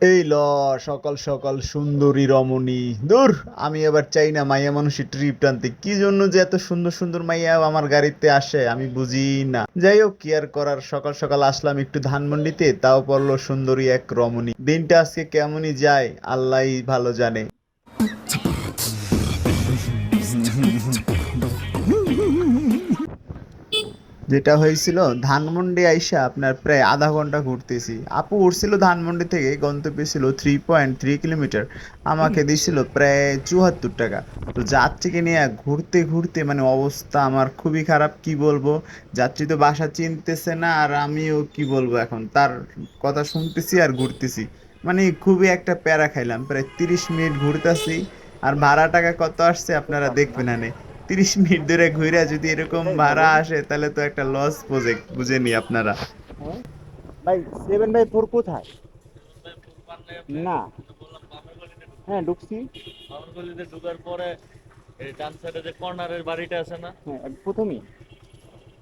এই ল সকাল সকাল সুন্দরী রমণী দূর। আমি এবার চাই না মাইয়া মানুষের ট্রিপ টানতে, কি জন্য যে এত সুন্দর সুন্দর মাইয়া আমার গাড়িতে আসে আমি বুঝি না। যাই হোক, কি আর করার, সকাল সকাল আসলাম একটু ধানমন্ডিতে, তাও পড়লো সুন্দরী এক রমণী। দিনটা আজকে কেমনই যায় আল্লাহই ভালো জানে। যেটা হয়েছিল, ধানমন্ডি আইসা আপনার প্রায় আধা ঘন্টা ঘুরতেছি। আপু উঠছিল ধানমন্ডি থেকে, গন্তব্য ছিল 3.3 কিলোমিটার, আমাকে দিছিল প্রায় 74 টাকা। তো যাত্রীকে নিয়ে ঘুরতে ঘুরতে মানে অবস্থা আমার খুবই খারাপ, কি বলবো। যাত্রী তো বাসা চিনতেছে না, আর আমিও কি বলবো, এখন তার কথা শুনতেছি আর ঘুরতেছি। মানে খুবই একটা প্যারা খাইলাম, প্রায় 30 মিনিট ঘুরতেছি। আর ভাড়া টাকা কত আসছে আপনারা দেখবেন না। 30 মিনিট ধরে ঘুরে যদি এরকম এটাই ভাড়া বলুন। আসে তাহলে তো একটা লস প্রজেক্ট, বুঝেনি আপনারা। হ্যাঁ ভাই, 7/4 কোথায়? না। হ্যাঁ, ঢুকছি। বামন গলিতে ঢুকার পরে এই ডান সাইডে যে কর্নারের বাড়িটা আছে না, হ্যাঁ, প্রথমেই।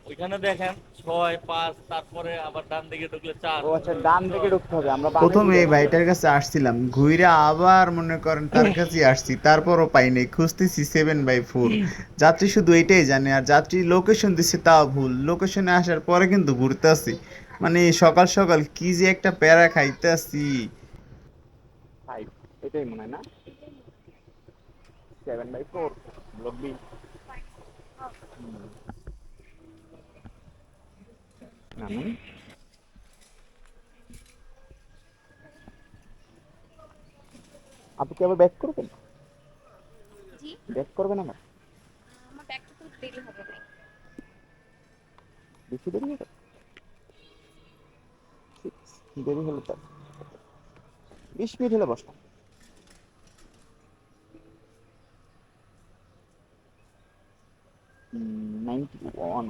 ওইখানে দেখেন 6 5, তারপরে আবার ডান দিকে ঢুকলে 4। ও আচ্ছা, ডান দিকে ঢুকতে হবে, আমরা বামে প্রথমে ঢুকে এই গেছি। ভাইটার কাছে আসছিলাম, ঘুরে আবার মনে করেন তার কাছে আসছি, তারপরও পাই নাই, খুঁজতেছি 7/4। যাত্রী শুধু এটাই জানে, আর যাত্রী লোকেশন দিচ্ছে তাও ভুল, লোকেশনে আসার পরে কিন্তু ঘুরতে আসি। মানে সকাল সকাল কি যে একটা প্যারা খাইতে আসি। 5, এটাই মনে হয় না? 7/4, ব্লক বি। নানুন। আপনি কি আবার ব্যাক করবেন? জি, ব্যাক করবেন আবার? আমার ব্যাগটা তো দেরি হবে না। বেশি দেরি হবে? দেরি হলে তো 20 মিনিট হলে বসলাম। 91।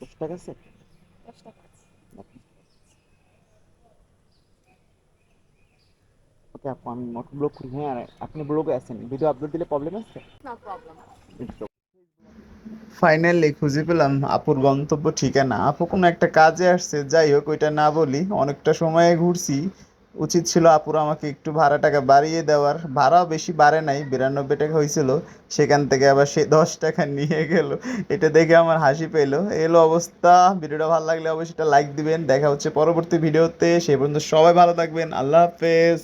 10 টাকা আছে? 10 টাকা আছে। ওকে আপু, আমি নোট ব্লক করি। হ্যাঁ, আর আপনি ব্লগে আছেন, ভিডিও আপলোড দিলে প্রবলেম আছে? No problem. ফাইনালি খুঁজে পেলাম আপুর গন্তব্য ঠিকানা। আপু কোনো একটা কাজে আসছে, যাই হোক ওইটা না বলি, অনেকটা সময়ে ঘুরছি। উচিত ছিল আপুর আমাকে একটু ভাড়া টাকা বাড়িয়ে দেওয়ার, ভাড়াও বেশি বাড়ে নাই, 92 টাকা হয়েছিল, সেখান থেকে আবার সে 10 টাকা নিয়ে গেল। এটা দেখে আমার হাসি পেলো। এলো অবস্থা। ভিডিওটা ভালো লাগলে অবশ্যই একটা লাইক দিবেন। দেখা হচ্ছে পরবর্তী ভিডিওতে, সে পর্যন্ত সবাই ভালো থাকবেন, আল্লাহ হাফেজ।